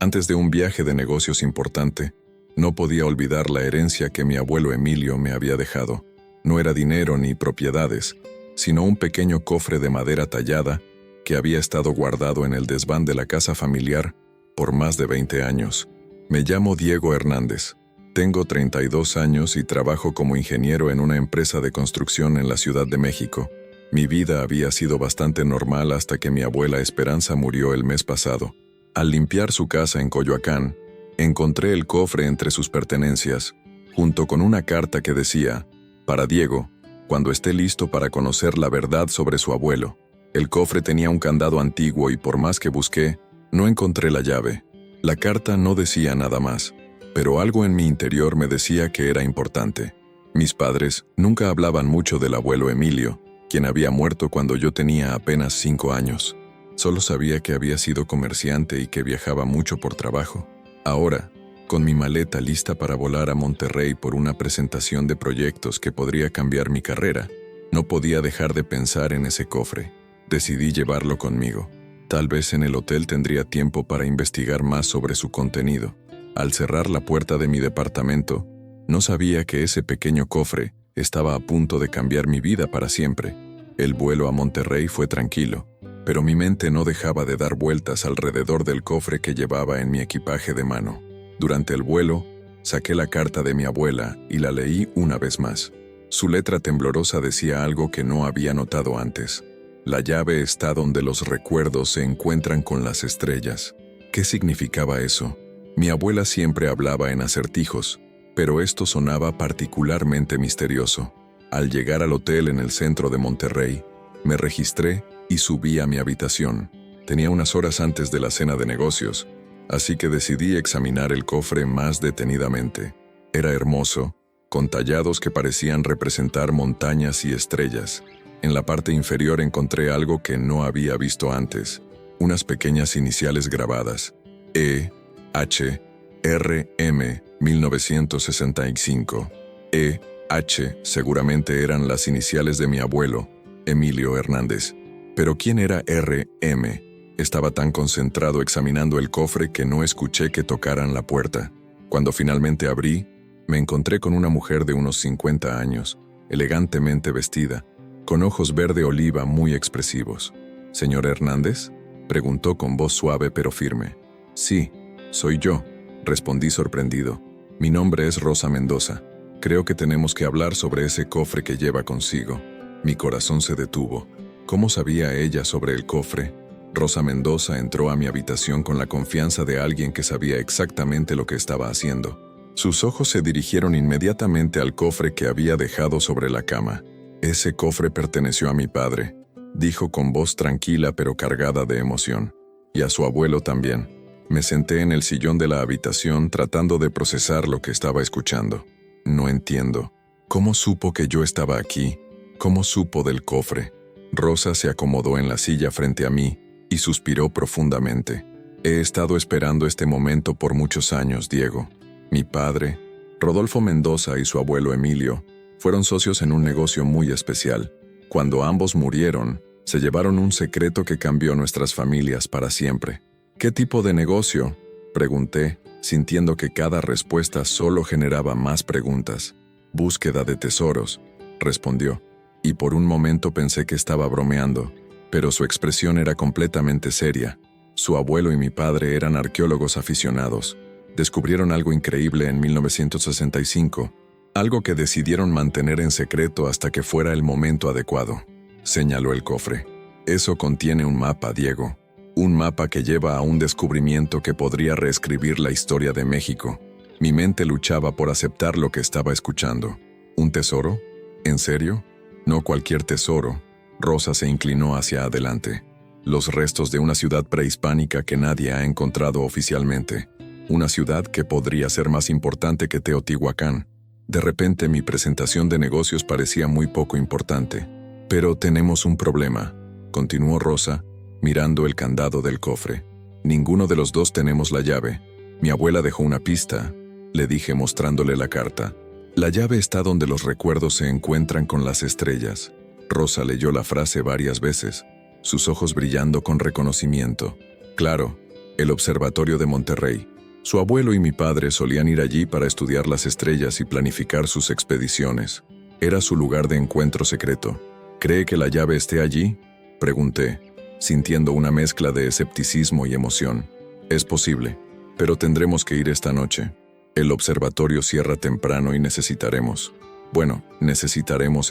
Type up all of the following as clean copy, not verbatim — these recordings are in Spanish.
Antes de un viaje de negocios importante, no podía olvidar la herencia que mi abuelo Emilio me había dejado. No era dinero ni propiedades, sino un pequeño cofre de madera tallada que había estado guardado en el desván de la casa familiar por más de 20 años. Me llamo Diego Hernández. Tengo 32 años y trabajo como ingeniero en una empresa de construcción en la Ciudad de México. Mi vida había sido bastante normal hasta que mi abuela Esperanza murió el mes pasado. Al limpiar su casa en Coyoacán, encontré el cofre entre sus pertenencias, junto con una carta que decía: para Diego, cuando esté listo para conocer la verdad sobre su abuelo. El cofre tenía un candado antiguo y por más que busqué, no encontré la llave. La carta no decía nada más, pero algo en mi interior me decía que era importante. Mis padres nunca hablaban mucho del abuelo Emilio, quien había muerto cuando yo tenía apenas 5 años. Solo sabía que había sido comerciante y que viajaba mucho por trabajo. Ahora, con mi maleta lista para volar a Monterrey por una presentación de proyectos que podría cambiar mi carrera, no podía dejar de pensar en ese cofre. Decidí llevarlo conmigo. Tal vez en el hotel tendría tiempo para investigar más sobre su contenido. Al cerrar la puerta de mi departamento, no sabía que ese pequeño cofre estaba a punto de cambiar mi vida para siempre. El vuelo a Monterrey fue tranquilo, pero mi mente no dejaba de dar vueltas alrededor del cofre que llevaba en mi equipaje de mano. Durante el vuelo, saqué la carta de mi abuela y la leí una vez más. Su letra temblorosa decía algo que no había notado antes. La llave está donde los recuerdos se encuentran con las estrellas. ¿Qué significaba eso? Mi abuela siempre hablaba en acertijos, pero esto sonaba particularmente misterioso. Al llegar al hotel en el centro de Monterrey, me registré y subí a mi habitación. Tenía unas horas antes de la cena de negocios, así que decidí examinar el cofre más detenidamente. Era hermoso, con tallados que parecían representar montañas y estrellas. En la parte inferior encontré algo que no había visto antes, unas pequeñas iniciales grabadas: E, H, R, M, 1965. E, H, seguramente eran las iniciales de mi abuelo, Emilio Hernández. Pero ¿quién era R, M? Estaba tan concentrado examinando el cofre que no escuché que tocaran la puerta. Cuando finalmente abrí, me encontré con una mujer de unos 50 años, elegantemente vestida, con ojos verde oliva muy expresivos. ¿Señor Hernández?, preguntó con voz suave pero firme. Sí, soy yo, respondí sorprendido. Mi nombre es Rosa Mendoza. Creo que tenemos que hablar sobre ese cofre que lleva consigo. Mi corazón se detuvo. ¿Cómo sabía ella sobre el cofre? Rosa Mendoza entró a mi habitación con la confianza de alguien que sabía exactamente lo que estaba haciendo. Sus ojos se dirigieron inmediatamente al cofre que había dejado sobre la cama. Ese cofre perteneció a mi padre, dijo con voz tranquila pero cargada de emoción. Y a su abuelo también. Me senté en el sillón de la habitación tratando de procesar lo que estaba escuchando. No entiendo. ¿Cómo supo que yo estaba aquí? ¿Cómo supo del cofre? Rosa se acomodó en la silla frente a mí y suspiró profundamente. He estado esperando este momento por muchos años, Diego. Mi padre, Rodolfo Mendoza, y su abuelo Emilio fueron socios en un negocio muy especial. Cuando ambos murieron, se llevaron un secreto que cambió nuestras familias para siempre. ¿Qué tipo de negocio?, pregunté, sintiendo que cada respuesta solo generaba más preguntas. Búsqueda de tesoros, respondió, y por un momento pensé que estaba bromeando, pero su expresión era completamente seria. Su abuelo y mi padre eran arqueólogos aficionados. Descubrieron algo increíble en 1965, algo que decidieron mantener en secreto hasta que fuera el momento adecuado. Señaló el cofre. Eso contiene un mapa, Diego. Un mapa que lleva a un descubrimiento que podría reescribir la historia de México. Mi mente luchaba por aceptar lo que estaba escuchando. ¿Un tesoro? ¿En serio? No cualquier tesoro. Rosa se inclinó hacia adelante. Los restos de una ciudad prehispánica que nadie ha encontrado oficialmente. Una ciudad que podría ser más importante que Teotihuacán. De repente mi presentación de negocios parecía muy poco importante. Pero tenemos un problema, continuó Rosa, mirando el candado del cofre. Ninguno de los dos tenemos la llave. Mi abuela dejó una pista, le dije mostrándole la carta. La llave está donde los recuerdos se encuentran con las estrellas. Rosa leyó la frase varias veces, sus ojos brillando con reconocimiento. Claro, el Observatorio de Monterrey. Su abuelo y mi padre solían ir allí para estudiar las estrellas y planificar sus expediciones. Era su lugar de encuentro secreto. ¿Cree que la llave esté allí?, pregunté, sintiendo una mezcla de escepticismo y emoción. Es posible, pero tendremos que ir esta noche. El observatorio cierra temprano y necesitaremos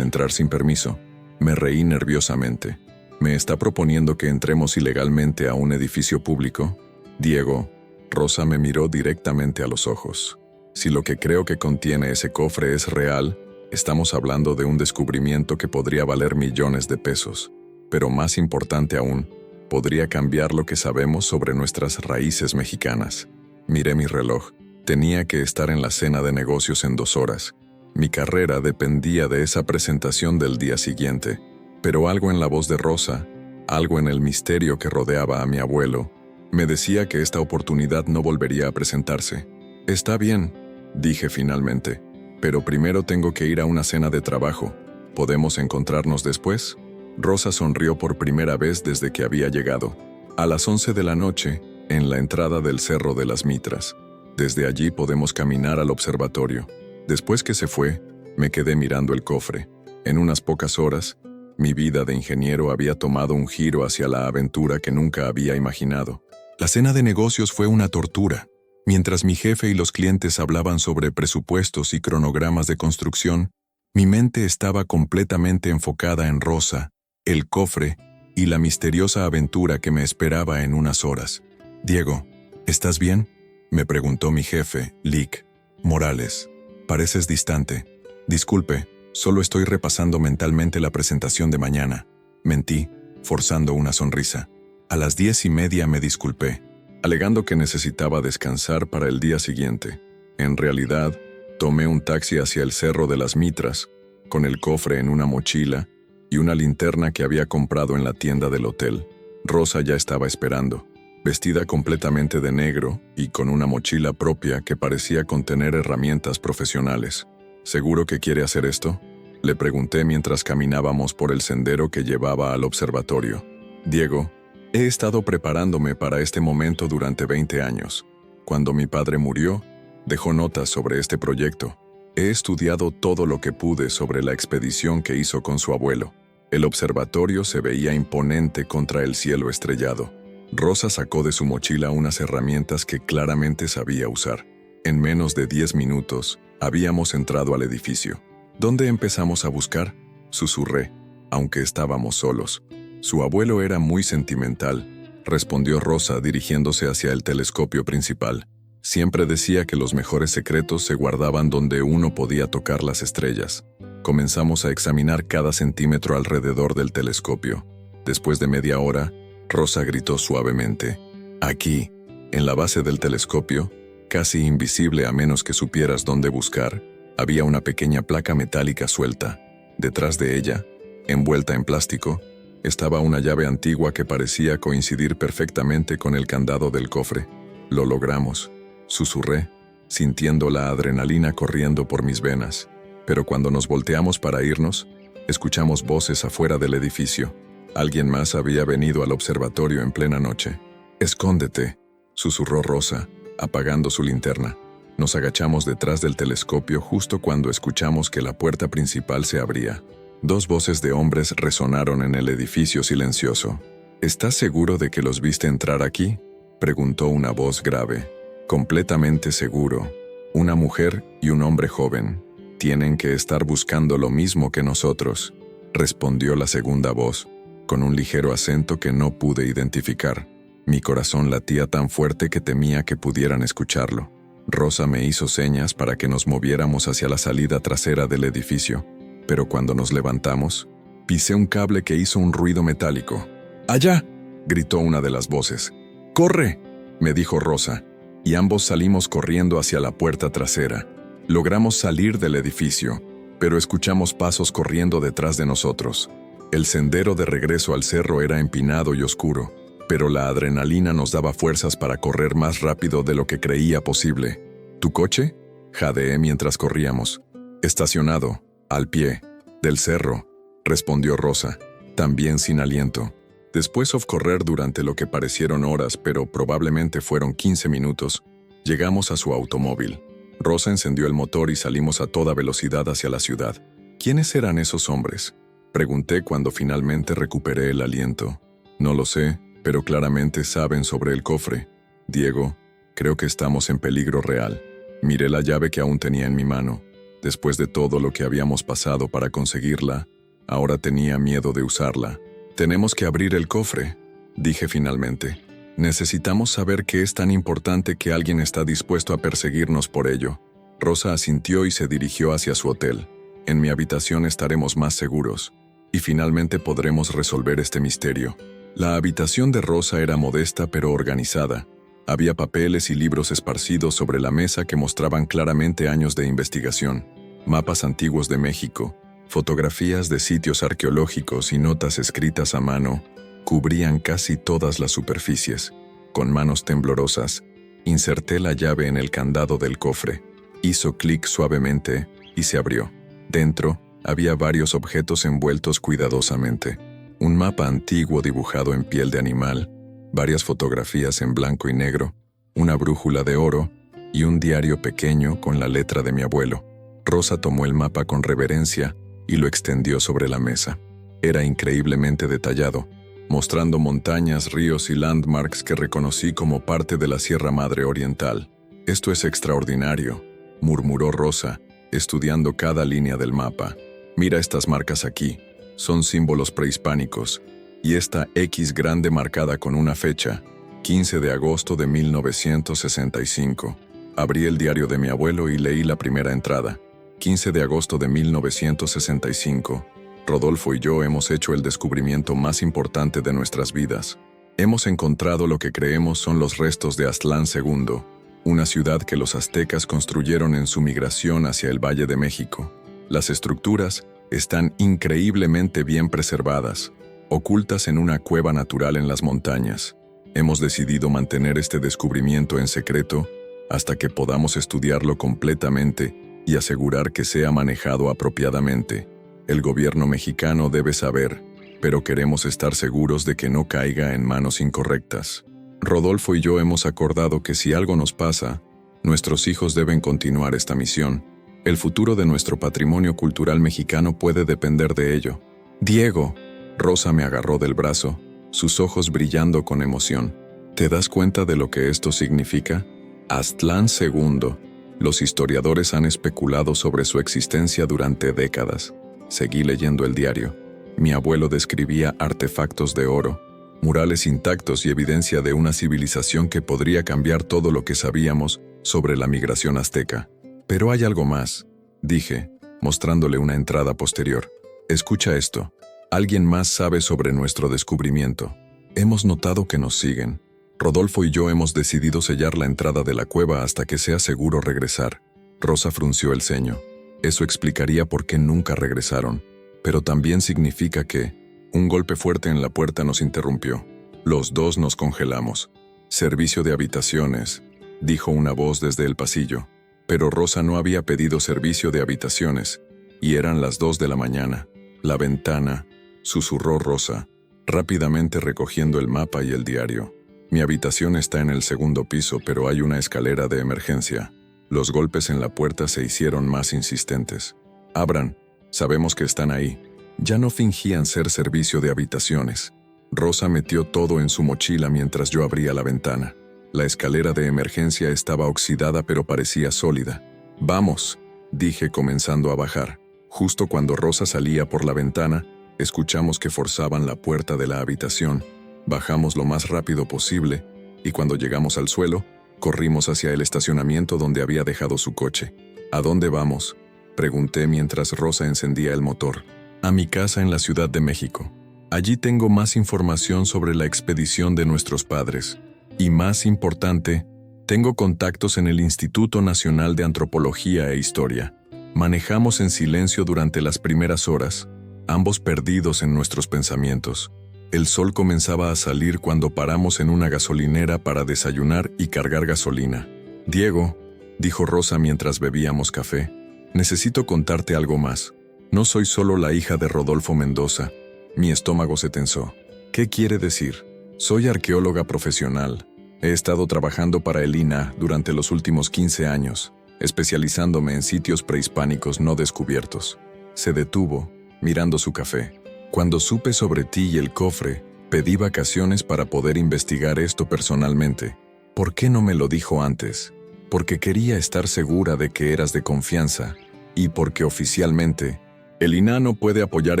entrar sin permiso. Me reí nerviosamente. ¿Me está proponiendo que entremos ilegalmente a un edificio público? Diego, Rosa me miró directamente a los ojos. Si lo que creo que contiene ese cofre es real, estamos hablando de un descubrimiento que podría valer millones de pesos. Pero más importante aún, podría cambiar lo que sabemos sobre nuestras raíces mexicanas. Miré mi reloj. Tenía que estar en la cena de negocios en 2 horas. Mi carrera dependía de esa presentación del día siguiente. Pero algo en la voz de Rosa, algo en el misterio que rodeaba a mi abuelo, me decía que esta oportunidad no volvería a presentarse. Está bien, dije finalmente, pero primero tengo que ir a una cena de trabajo. ¿Podemos encontrarnos después? Rosa sonrió por primera vez desde que había llegado. A las 11 de la noche, en la entrada del Cerro de las Mitras. Desde allí podemos caminar al observatorio. Después que se fue, me quedé mirando el cofre. En unas pocas horas, mi vida de ingeniero había tomado un giro hacia la aventura que nunca había imaginado. La cena de negocios fue una tortura. Mientras mi jefe y los clientes hablaban sobre presupuestos y cronogramas de construcción, mi mente estaba completamente enfocada en Rosa, el cofre y la misteriosa aventura que me esperaba en unas horas. «Diego, ¿estás bien?», me preguntó mi jefe, Lick Morales. «Pareces distante». «Disculpe, solo estoy repasando mentalmente la presentación de mañana», mentí, forzando una sonrisa. A las 10:30 me disculpé, alegando que necesitaba descansar para el día siguiente. En realidad, tomé un taxi hacia el Cerro de las Mitras, con el cofre en una mochila y una linterna que había comprado en la tienda del hotel. Rosa ya estaba esperando, vestida completamente de negro y con una mochila propia que parecía contener herramientas profesionales. ¿Seguro que quiere hacer esto?, le pregunté mientras caminábamos por el sendero que llevaba al observatorio. «Diego, he estado preparándome para este momento durante 20 años. Cuando mi padre murió, dejó notas sobre este proyecto. He estudiado todo lo que pude sobre la expedición que hizo con su abuelo. El observatorio se veía imponente contra el cielo estrellado. Rosa sacó de su mochila unas herramientas que claramente sabía usar. En menos de 10 minutos, habíamos entrado al edificio. «¿Dónde empezamos a buscar?», susurré, aunque estábamos solos. «Su abuelo era muy sentimental», respondió Rosa dirigiéndose hacia el telescopio principal. «Siempre decía que los mejores secretos se guardaban donde uno podía tocar las estrellas». Comenzamos a examinar cada centímetro alrededor del telescopio. Después de media hora, Rosa gritó suavemente. «Aquí, en la base del telescopio, casi invisible a menos que supieras dónde buscar, había una pequeña placa metálica suelta. Detrás de ella, envuelta en plástico, estaba una llave antigua que parecía coincidir perfectamente con el candado del cofre. Lo logramos», susurré, sintiendo la adrenalina corriendo por mis venas. Pero cuando nos volteamos para irnos, escuchamos voces afuera del edificio. Alguien más había venido al observatorio en plena noche. «Escóndete», susurró Rosa, apagando su linterna. Nos agachamos detrás del telescopio justo cuando escuchamos que la puerta principal se abría. 2 voces de hombres resonaron en el edificio silencioso. «¿Estás seguro de que los viste entrar aquí?», preguntó una voz grave. «Completamente seguro. Una mujer y un hombre joven. Tienen que estar buscando lo mismo que nosotros», respondió la segunda voz, con un ligero acento que no pude identificar. Mi corazón latía tan fuerte que temía que pudieran escucharlo. Rosa me hizo señas para que nos moviéramos hacia la salida trasera del edificio, pero cuando nos levantamos, pisé un cable que hizo un ruido metálico. «¡Allá!», gritó una de las voces. «¡Corre!», me dijo Rosa, y ambos salimos corriendo hacia la puerta trasera. Logramos salir del edificio, pero escuchamos pasos corriendo detrás de nosotros. El sendero de regreso al cerro era empinado y oscuro, pero la adrenalina nos daba fuerzas para correr más rápido de lo que creía posible. «¿Tu coche?», jadeé mientras corríamos. «Estacionado, al pie del cerro», respondió Rosa, también sin aliento. Después de correr durante lo que parecieron horas, pero probablemente fueron 15 minutos, llegamos a su automóvil. Rosa encendió el motor y salimos a toda velocidad hacia la ciudad. ¿Quiénes eran esos hombres?, pregunté cuando finalmente recuperé el aliento. No lo sé, pero claramente saben sobre el cofre. Diego, creo que estamos en peligro real. Miré la llave que aún tenía en mi mano. Después de todo lo que habíamos pasado para conseguirla, ahora tenía miedo de usarla. Tenemos que abrir el cofre, dije finalmente. Necesitamos saber qué es tan importante que alguien está dispuesto a perseguirnos por ello. Rosa asintió y se dirigió hacia su hotel. En mi habitación estaremos más seguros, y finalmente podremos resolver este misterio. La habitación de Rosa era modesta pero organizada. Había papeles y libros esparcidos sobre la mesa que mostraban claramente años de investigación, mapas antiguos de México, fotografías de sitios arqueológicos y notas escritas a mano cubrían casi todas las superficies. Con manos temblorosas, inserté la llave en el candado del cofre. Hizo clic suavemente y se abrió. Dentro había varios objetos envueltos cuidadosamente. Un mapa antiguo dibujado en piel de animal, varias fotografías en blanco y negro, una brújula de oro y un diario pequeño con la letra de mi abuelo. Rosa tomó el mapa con reverencia y lo extendió sobre la mesa. Era increíblemente detallado, mostrando montañas, ríos y landmarks que reconocí como parte de la Sierra Madre Oriental. «Esto es extraordinario», murmuró Rosa, estudiando cada línea del mapa. «Mira estas marcas aquí. Son símbolos prehispánicos. Y esta X grande marcada con una fecha, 15 de agosto de 1965. Abrí el diario de mi abuelo y leí la primera entrada. 15 de agosto de 1965. Rodolfo y yo hemos hecho el descubrimiento más importante de nuestras vidas. Hemos encontrado lo que creemos son los restos de Aztlán II, una ciudad que los aztecas construyeron en su migración hacia el Valle de México. Las estructuras están increíblemente bien preservadas, ocultas en una cueva natural en las montañas. Hemos decidido mantener este descubrimiento en secreto hasta que podamos estudiarlo completamente y asegurar que sea manejado apropiadamente. El gobierno mexicano debe saber, pero queremos estar seguros de que no caiga en manos incorrectas. Rodolfo y yo hemos acordado que si algo nos pasa, nuestros hijos deben continuar esta misión. El futuro de nuestro patrimonio cultural mexicano puede depender de ello. «Diego», Rosa me agarró del brazo, sus ojos brillando con emoción. «¿Te das cuenta de lo que esto significa? Aztlán II. Los historiadores han especulado sobre su existencia durante décadas». Seguí leyendo el diario. Mi abuelo describía artefactos de oro, murales intactos y evidencia de una civilización que podría cambiar todo lo que sabíamos sobre la migración azteca. «Pero hay algo más», dije, mostrándole una entrada posterior. «Escucha esto. Alguien más sabe sobre nuestro descubrimiento. Hemos notado que nos siguen. Rodolfo y yo hemos decidido sellar la entrada de la cueva hasta que sea seguro regresar». Rosa frunció el ceño. Eso explicaría por qué nunca regresaron, pero también significa que un golpe fuerte en la puerta nos interrumpió. Los dos nos congelamos. «Servicio de habitaciones», dijo una voz desde el pasillo. Pero Rosa no había pedido servicio de habitaciones, y eran las 2 de la mañana. «La ventana», susurró Rosa, rápidamente recogiendo el mapa y el diario. «Mi habitación está en el segundo piso, pero hay una escalera de emergencia». Los golpes en la puerta se hicieron más insistentes. «Abran, sabemos que están ahí». Ya no fingían ser servicio de habitaciones. Rosa metió todo en su mochila mientras yo abría la ventana. La escalera de emergencia estaba oxidada pero parecía sólida. «Vamos», dije comenzando a bajar. Justo cuando Rosa salía por la ventana, escuchamos que forzaban la puerta de la habitación. Bajamos lo más rápido posible y cuando llegamos al suelo, corrimos hacia el estacionamiento donde había dejado su coche. «¿A dónde vamos?», pregunté mientras Rosa encendía el motor. «A mi casa en la Ciudad de México. Allí tengo más información sobre la expedición de nuestros padres. Y más importante, tengo contactos en el Instituto Nacional de Antropología e Historia». Manejamos en silencio durante las primeras horas, ambos perdidos en nuestros pensamientos. El sol comenzaba a salir cuando paramos en una gasolinera para desayunar y cargar gasolina. «Diego», dijo Rosa mientras bebíamos café, «necesito contarte algo más. No soy solo la hija de Rodolfo Mendoza». Mi estómago se tensó. ¿Qué quiere decir? Soy arqueóloga profesional. He estado trabajando para el INAH durante los últimos 15 años, especializándome en sitios prehispánicos no descubiertos. Se detuvo, mirando su café. Cuando supe sobre ti y el cofre, pedí vacaciones para poder investigar esto personalmente. ¿Por qué no me lo dijo antes? Porque quería estar segura de que eras de confianza y porque oficialmente, el INAH no puede apoyar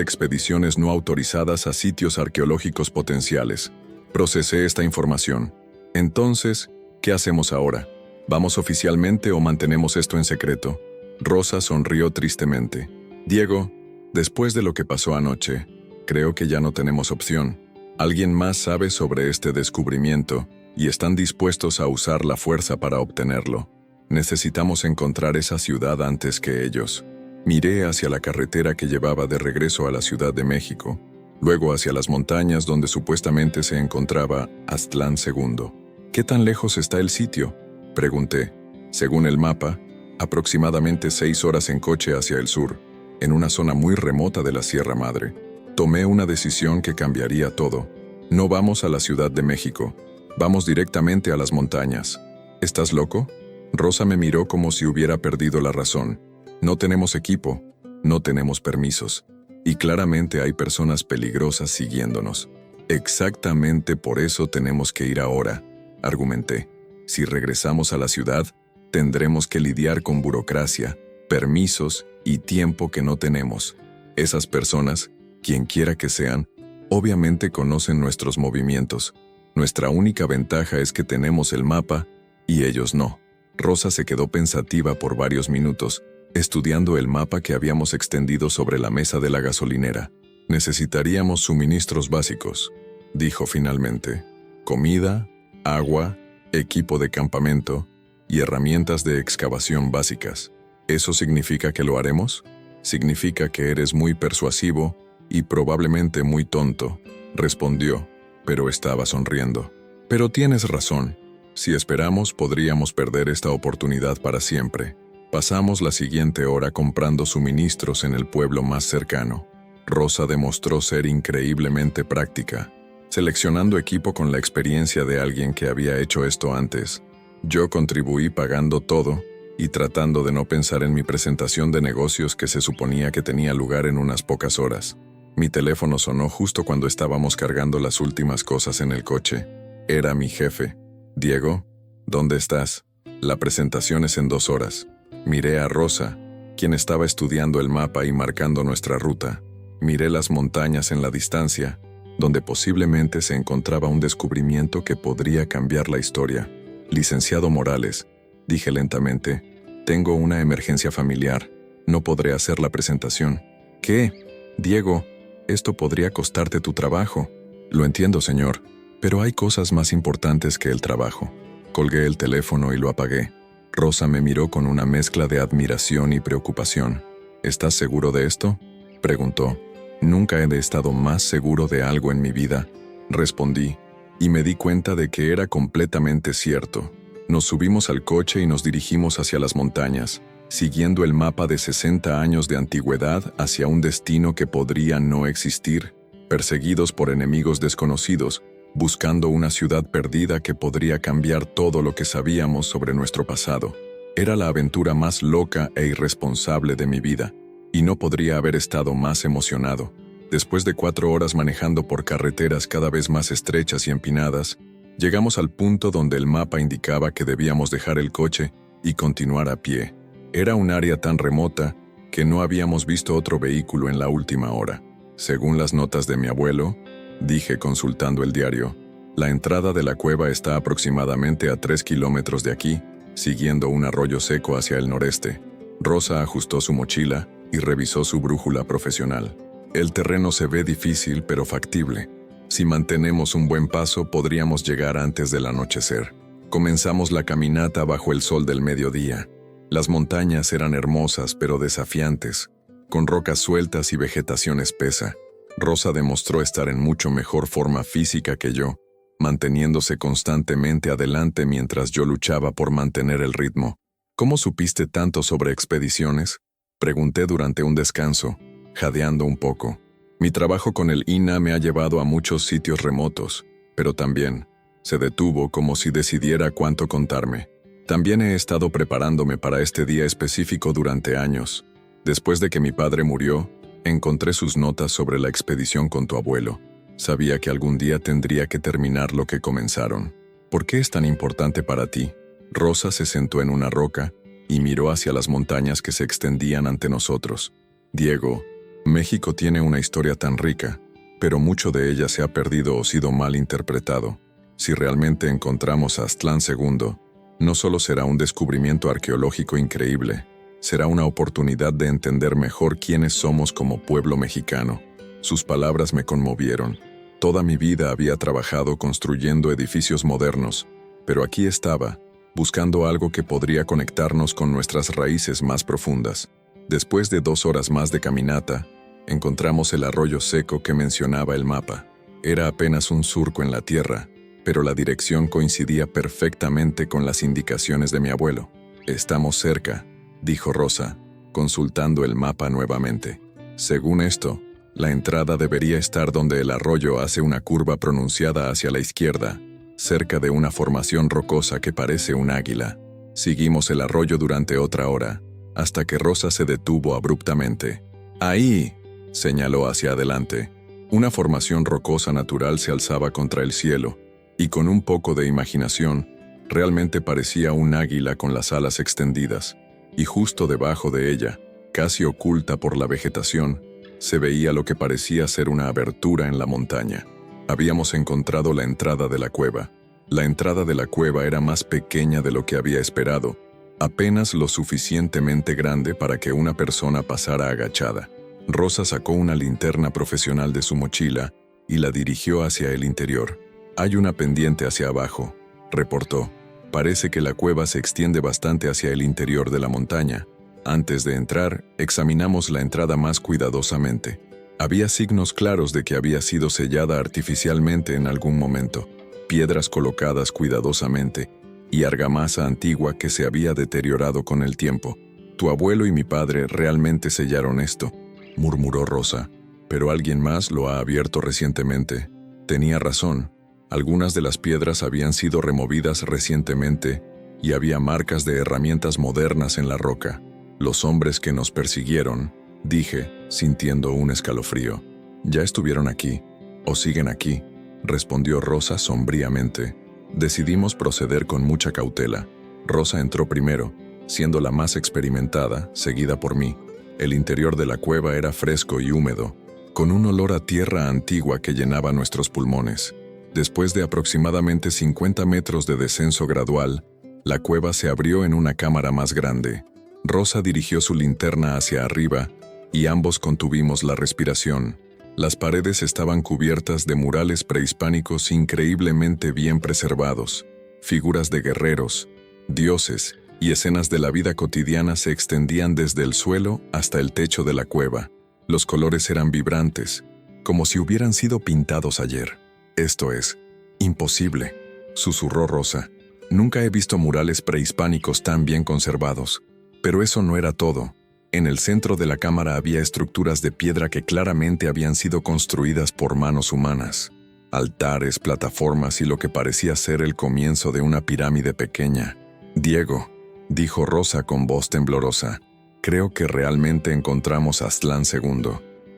expediciones no autorizadas a sitios arqueológicos potenciales. Procesé esta información. Entonces, ¿qué hacemos ahora? ¿Vamos oficialmente o mantenemos esto en secreto? Rosa sonrió tristemente. Diego, después de lo que pasó anoche, creo que ya no tenemos opción. Alguien más sabe sobre este descubrimiento y están dispuestos a usar la fuerza para obtenerlo. Necesitamos encontrar esa ciudad antes que ellos. Miré hacia la carretera que llevaba de regreso a la Ciudad de México, luego hacia las montañas donde supuestamente se encontraba Aztlán II. ¿Qué tan lejos está el sitio?, pregunté. Según el mapa, aproximadamente 6 horas en coche hacia el sur, en una zona muy remota de la Sierra Madre. Tomé una decisión que cambiaría todo. No vamos a la Ciudad de México, vamos directamente a las montañas. ¿Estás loco? Rosa me miró como si hubiera perdido la razón. No tenemos equipo, no tenemos permisos, y claramente hay personas peligrosas siguiéndonos. Exactamente por eso tenemos que ir ahora, argumenté. Si regresamos a la ciudad, tendremos que lidiar con burocracia, permisos y tiempo que no tenemos. Esas personas, quien quiera que sean, obviamente conocen nuestros movimientos. Nuestra única ventaja es que tenemos el mapa y ellos no. Rosa se quedó pensativa por varios minutos, estudiando el mapa que habíamos extendido sobre la mesa de la gasolinera. Necesitaríamos suministros básicos, dijo finalmente. Comida, agua, equipo de campamento y herramientas de excavación básicas. ¿Eso significa que lo haremos? Significa que eres muy persuasivo y probablemente muy tonto, respondió, pero estaba sonriendo. Pero tienes razón. Si esperamos, podríamos perder esta oportunidad para siempre. Pasamos la siguiente hora comprando suministros en el pueblo más cercano. Rosa demostró ser increíblemente práctica, seleccionando equipo con la experiencia de alguien que había hecho esto antes. Yo contribuí pagando todo y tratando de no pensar en mi presentación de negocios que se suponía que tenía lugar en unas pocas horas. Mi teléfono sonó justo cuando estábamos cargando las últimas cosas en el coche. Era mi jefe. Diego, ¿dónde estás? La presentación es en 2 horas. Miré a Rosa, quien estaba estudiando el mapa y marcando nuestra ruta. Miré las montañas en la distancia, donde posiblemente se encontraba un descubrimiento que podría cambiar la historia. Licenciado Morales, dije lentamente, tengo una emergencia familiar. No podré hacer la presentación. ¿Qué? Diego, esto podría costarte tu trabajo. Lo entiendo, señor, pero hay cosas más importantes que el trabajo. Colgué el teléfono y lo apagué. Rosa me miró con una mezcla de admiración y preocupación. ¿Estás seguro de esto?, preguntó. Nunca he estado más seguro de algo en mi vida, respondí, y me di cuenta de que era completamente cierto. Nos subimos al coche y nos dirigimos hacia las montañas, siguiendo el mapa de 60 años de antigüedad hacia un destino que podría no existir, perseguidos por enemigos desconocidos, buscando una ciudad perdida que podría cambiar todo lo que sabíamos sobre nuestro pasado. Era la aventura más loca e irresponsable de mi vida, y no podría haber estado más emocionado. Después de 4 horas manejando por carreteras cada vez más estrechas y empinadas, llegamos al punto donde el mapa indicaba que debíamos dejar el coche y continuar a pie. Era un área tan remota que no habíamos visto otro vehículo en la última hora. Según las notas de mi abuelo, dije consultando el diario, la entrada de la cueva está aproximadamente a 3 kilómetros de aquí, siguiendo un arroyo seco hacia el noreste. Rosa ajustó su mochila y revisó su brújula profesional. El terreno se ve difícil pero factible. Si mantenemos un buen paso, podríamos llegar antes del anochecer. Comenzamos la caminata bajo el sol del mediodía. Las montañas eran hermosas pero desafiantes, con rocas sueltas y vegetación espesa. Rosa demostró estar en mucho mejor forma física que yo, manteniéndose constantemente adelante mientras yo luchaba por mantener el ritmo. ¿Cómo supiste tanto sobre expediciones?, pregunté durante un descanso, jadeando un poco. Mi trabajo con el INAH me ha llevado a muchos sitios remotos, pero también se detuvo como si decidiera cuánto contarme. También he estado preparándome para este día específico durante años. Después de que mi padre murió, encontré sus notas sobre la expedición con tu abuelo. Sabía que algún día tendría que terminar lo que comenzaron. ¿Por qué es tan importante para ti? Rosa se sentó en una roca y miró hacia las montañas que se extendían ante nosotros. Diego, México tiene una historia tan rica, pero mucho de ella se ha perdido o sido mal interpretado. Si realmente encontramos a Aztlán II, no solo será un descubrimiento arqueológico increíble, será una oportunidad de entender mejor quiénes somos como pueblo mexicano. Sus palabras me conmovieron. Toda mi vida había trabajado construyendo edificios modernos, pero aquí estaba, buscando algo que podría conectarnos con nuestras raíces más profundas. Después de 2 horas más de caminata, encontramos el arroyo seco que mencionaba el mapa. Era apenas un surco en la tierra, pero la dirección coincidía perfectamente con las indicaciones de mi abuelo. «Estamos cerca», dijo Rosa, consultando el mapa nuevamente. Según esto, la entrada debería estar donde el arroyo hace una curva pronunciada hacia la izquierda, cerca de una formación rocosa que parece un águila. Seguimos el arroyo durante otra hora, hasta que Rosa se detuvo abruptamente. «Ahí», señaló hacia adelante. Una formación rocosa natural se alzaba contra el cielo, y con un poco de imaginación, realmente parecía un águila con las alas extendidas, y justo debajo de ella, casi oculta por la vegetación, se veía lo que parecía ser una abertura en la montaña. Habíamos encontrado la entrada de la cueva. La entrada de la cueva era más pequeña de lo que había esperado, apenas lo suficientemente grande para que una persona pasara agachada. Rosa sacó una linterna profesional de su mochila y la dirigió hacia el interior. «Hay una pendiente hacia abajo», reportó. «Parece que la cueva se extiende bastante hacia el interior de la montaña». Antes de entrar, examinamos la entrada más cuidadosamente. Había signos claros de que había sido sellada artificialmente en algún momento, piedras colocadas cuidadosamente y argamasa antigua que se había deteriorado con el tiempo. «Tu abuelo y mi padre realmente sellaron esto», murmuró Rosa. «Pero alguien más lo ha abierto recientemente». Tenía razón. Algunas de las piedras habían sido removidas recientemente y había marcas de herramientas modernas en la roca. «Los hombres que nos persiguieron», dije, sintiendo un escalofrío. «Ya estuvieron aquí, o siguen aquí», respondió Rosa sombríamente. Decidimos proceder con mucha cautela. Rosa entró primero, siendo la más experimentada, seguida por mí. El interior de la cueva era fresco y húmedo, con un olor a tierra antigua que llenaba nuestros pulmones. Después de aproximadamente 50 metros de descenso gradual, la cueva se abrió en una cámara más grande. Rosa dirigió su linterna hacia arriba y ambos contuvimos la respiración. Las paredes estaban cubiertas de murales prehispánicos increíblemente bien preservados. Figuras de guerreros, dioses y escenas de la vida cotidiana se extendían desde el suelo hasta el techo de la cueva. Los colores eran vibrantes, como si hubieran sido pintados ayer. «Esto es imposible», susurró Rosa. «Nunca he visto murales prehispánicos tan bien conservados». Pero eso no era todo. En el centro de la cámara había estructuras de piedra que claramente habían sido construidas por manos humanas. Altares, plataformas y lo que parecía ser el comienzo de una pirámide pequeña. «Diego», dijo Rosa con voz temblorosa, «creo que realmente encontramos a Aztlán II».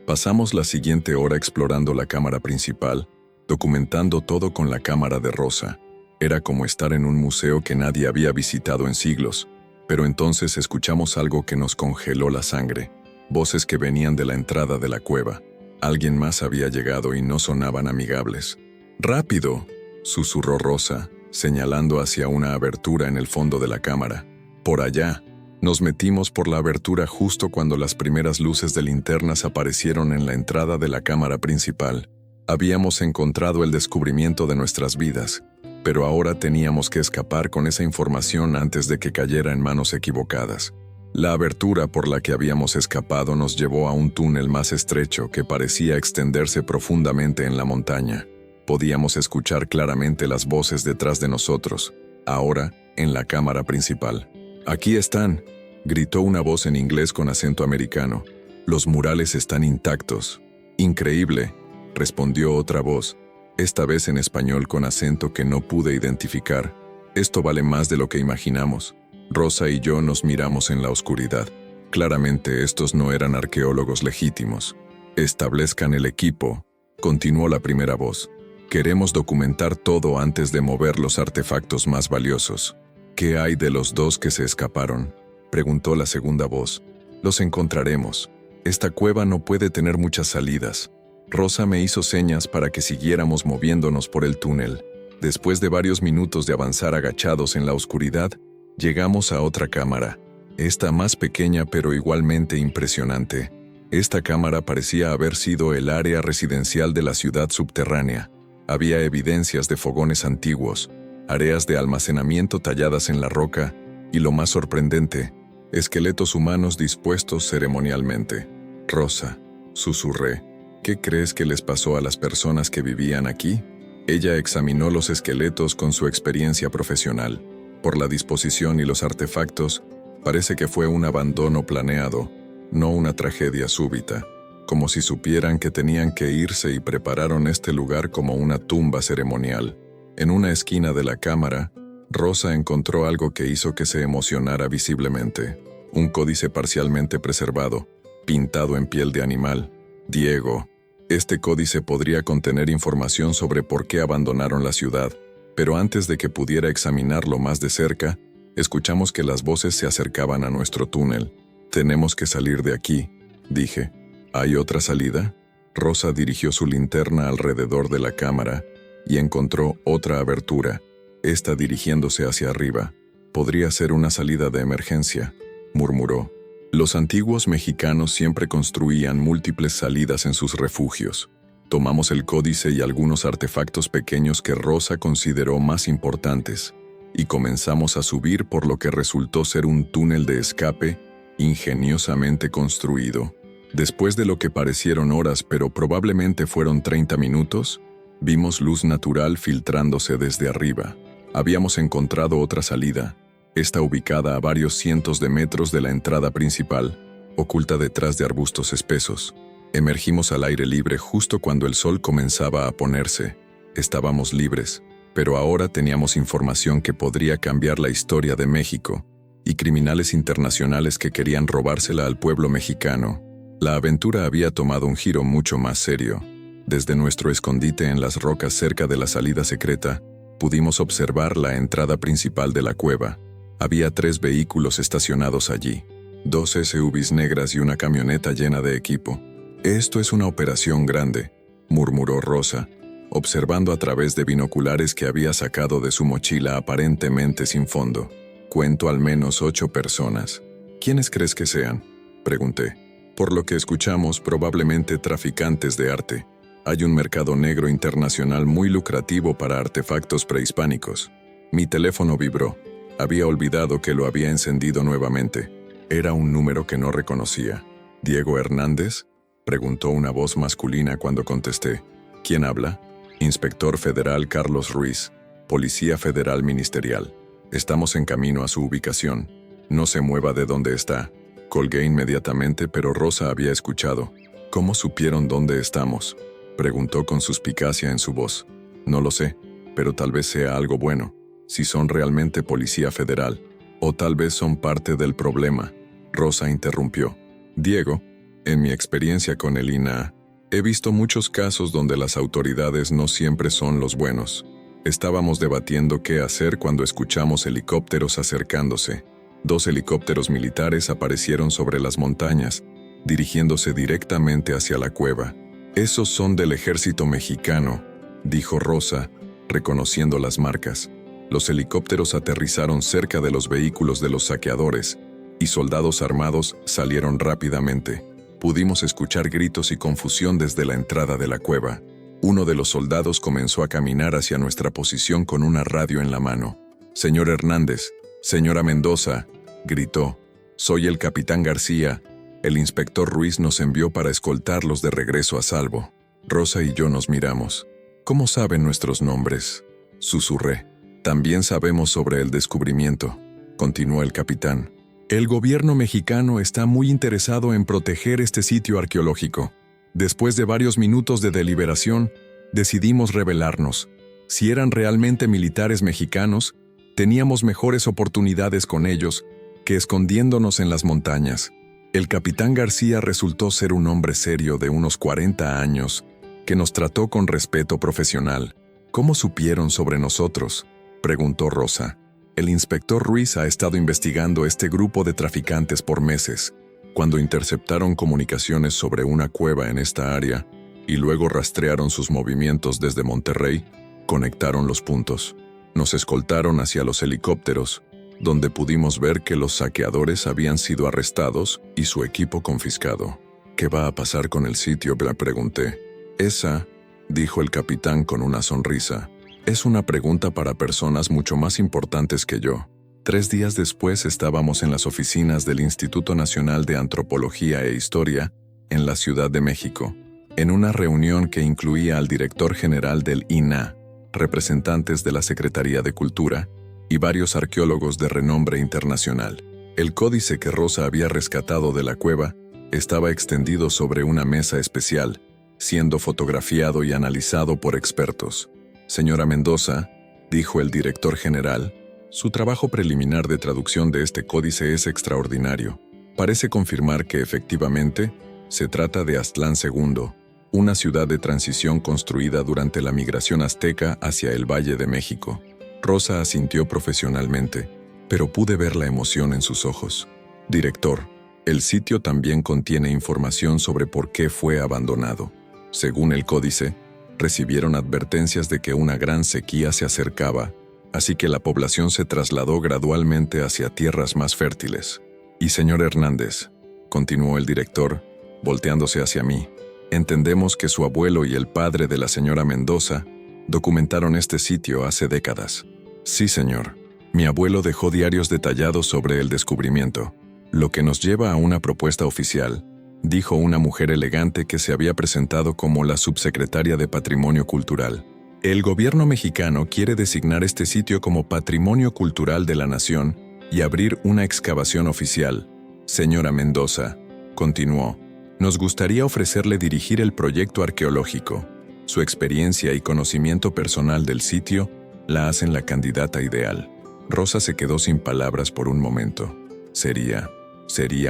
Pasamos la siguiente hora explorando la cámara principal, documentando todo con la cámara de Rosa. Era como estar en un museo que nadie había visitado en siglos. Pero entonces escuchamos algo que nos congeló la sangre. Voces que venían de la entrada de la cueva. Alguien más había llegado y no sonaban amigables. «¡Rápido!», susurró Rosa, señalando hacia una abertura en el fondo de la cámara. «Por allá». Nos metimos por la abertura justo cuando las primeras luces de linternas aparecieron en la entrada de la cámara principal. Habíamos encontrado el descubrimiento de nuestras vidas, pero ahora teníamos que escapar con esa información antes de que cayera en manos equivocadas. La abertura por la que habíamos escapado nos llevó a un túnel más estrecho que parecía extenderse profundamente en la montaña. Podíamos escuchar claramente las voces detrás de nosotros, ahora en la cámara principal. «Aquí están», gritó una voz en inglés con acento americano. «Los murales están intactos». Increíble, respondió otra voz, esta vez en español con acento que no pude identificar. Esto vale más de lo que imaginamos. Rosa y yo nos miramos en la oscuridad. Claramente estos no eran arqueólogos legítimos. Establezcan el equipo, continuó la primera voz. Queremos documentar todo antes de mover los artefactos más valiosos. ¿Qué hay de los dos que se escaparon?, preguntó la segunda voz. Los encontraremos. Esta cueva no puede tener muchas salidas. Rosa me hizo señas para que siguiéramos moviéndonos por el túnel. Después de varios minutos de avanzar agachados en la oscuridad, llegamos a otra cámara. Esta más pequeña pero igualmente impresionante. Esta cámara parecía haber sido el área residencial de la ciudad subterránea. Había evidencias de fogones antiguos, áreas de almacenamiento talladas en la roca y, lo más sorprendente, esqueletos humanos dispuestos ceremonialmente. Rosa, susurré, ¿qué crees que les pasó a las personas que vivían aquí? Ella examinó los esqueletos con su experiencia profesional. Por la disposición y los artefactos, parece que fue un abandono planeado, no una tragedia súbita. Como si supieran que tenían que irse y prepararon este lugar como una tumba ceremonial. En una esquina de la cámara, Rosa encontró algo que hizo que se emocionara visiblemente. Un códice parcialmente preservado, pintado en piel de animal. Diego, este códice podría contener información sobre por qué abandonaron la ciudad, pero antes de que pudiera examinarlo más de cerca, escuchamos que las voces se acercaban a nuestro túnel. Tenemos que salir de aquí, dije. ¿Hay otra salida? Rosa dirigió su linterna alrededor de la cámara y encontró otra abertura, esta dirigiéndose hacia arriba. Podría ser una salida de emergencia, murmuró. Los antiguos mexicanos siempre construían múltiples salidas en sus refugios. Tomamos el códice y algunos artefactos pequeños que Rosa consideró más importantes, y comenzamos a subir por lo que resultó ser un túnel de escape ingeniosamente construido. Después de lo que parecieron horas, pero probablemente fueron 30 minutos, vimos luz natural filtrándose desde arriba. Habíamos encontrado otra salida, esta ubicada a varios cientos de metros de la entrada principal, oculta detrás de arbustos espesos. Emergimos al aire libre justo cuando el sol comenzaba a ponerse. Estábamos libres, pero ahora teníamos información que podría cambiar la historia de México, y criminales internacionales que querían robársela al pueblo mexicano. La aventura había tomado un giro mucho más serio. Desde nuestro escondite en las rocas cerca de la salida secreta, pudimos observar la entrada principal de la cueva. Había 3 vehículos estacionados allí, 2 SUVs negras y una camioneta llena de equipo. Esto es una operación grande, murmuró Rosa, observando a través de binoculares que había sacado de su mochila aparentemente sin fondo. Cuento al menos 8 personas. ¿Quiénes crees que sean?, pregunté. Por lo que escuchamos, probablemente traficantes de arte. Hay un mercado negro internacional muy lucrativo para artefactos prehispánicos. Mi teléfono vibró. Había olvidado que lo había encendido nuevamente. Era un número que no reconocía. ¿Diego Hernández?, preguntó una voz masculina cuando contesté. ¿Quién habla? Inspector Federal Carlos Ruiz, Policía Federal Ministerial. Estamos en camino a su ubicación. No se mueva de donde está. Colgué inmediatamente, pero Rosa había escuchado. ¿Cómo supieron dónde estamos?, preguntó con suspicacia en su voz. No lo sé, pero tal vez sea algo bueno, si son realmente Policía Federal. O tal vez son parte del problema. Rosa interrumpió. Diego, en mi experiencia con el INAH, he visto muchos casos donde las autoridades no siempre son los buenos. Estábamos debatiendo qué hacer cuando escuchamos helicópteros acercándose. 2 helicópteros militares aparecieron sobre las montañas, dirigiéndose directamente hacia la cueva. Esos son del ejército mexicano, dijo Rosa, reconociendo las marcas. Los helicópteros aterrizaron cerca de los vehículos de los saqueadores, y soldados armados salieron rápidamente. Pudimos escuchar gritos y confusión desde la entrada de la cueva. Uno de los soldados comenzó a caminar hacia nuestra posición con una radio en la mano. «Señor Hernández, señora Mendoza», gritó. «Soy el capitán García. El inspector Ruiz nos envió para escoltarlos de regreso a salvo». Rosa y yo nos miramos. «¿Cómo saben nuestros nombres?», susurré. «También sabemos sobre el descubrimiento», continuó el capitán. «El gobierno mexicano está muy interesado en proteger este sitio arqueológico. Después de varios minutos de deliberación, decidimos rebelarnos. Si eran realmente militares mexicanos, teníamos mejores oportunidades con ellos que escondiéndonos en las montañas. El capitán García resultó ser un hombre serio de unos 40 años, que nos trató con respeto profesional. ¿Cómo supieron sobre nosotros?, preguntó Rosa. El inspector Ruiz ha estado investigando este grupo de traficantes por meses. Cuando interceptaron comunicaciones sobre una cueva en esta área y luego rastrearon sus movimientos desde Monterrey, conectaron los puntos. Nos escoltaron hacia los helicópteros, donde pudimos ver que los saqueadores habían sido arrestados y su equipo confiscado. ¿Qué va a pasar con el sitio?, le pregunté. Esa, dijo el capitán con una sonrisa, es una pregunta para personas mucho más importantes que yo. 3 días después estábamos en las oficinas del Instituto Nacional de Antropología e Historia, en la Ciudad de México, en una reunión que incluía al director general del INAH, representantes de la Secretaría de Cultura y varios arqueólogos de renombre internacional. El códice que Rosa había rescatado de la cueva estaba extendido sobre una mesa especial, siendo fotografiado y analizado por expertos. Señora Mendoza, dijo el director general, su trabajo preliminar de traducción de este códice es extraordinario. Parece confirmar que efectivamente se trata de Aztlán II, una ciudad de transición construida durante la migración azteca hacia el Valle de México. Rosa asintió profesionalmente, pero pude ver la emoción en sus ojos. Director, el sitio también contiene información sobre por qué fue abandonado. Según el códice, recibieron advertencias de que una gran sequía se acercaba, así que la población se trasladó gradualmente hacia tierras más fértiles. Y señor Hernández, continuó el director, volteándose hacia mí, entendemos que su abuelo y el padre de la señora Mendoza documentaron este sitio hace décadas. Sí, señor. Mi abuelo dejó diarios detallados sobre el descubrimiento, lo que nos lleva a una propuesta oficial, dijo una mujer elegante que se había presentado como la subsecretaria de Patrimonio Cultural. El gobierno mexicano quiere designar este sitio como Patrimonio Cultural de la Nación y abrir una excavación oficial. Señora Mendoza, continuó, nos gustaría ofrecerle dirigir el proyecto arqueológico. Su experiencia y conocimiento personal del sitio la hacen la candidata ideal. Rosa se quedó sin palabras por un momento. Sería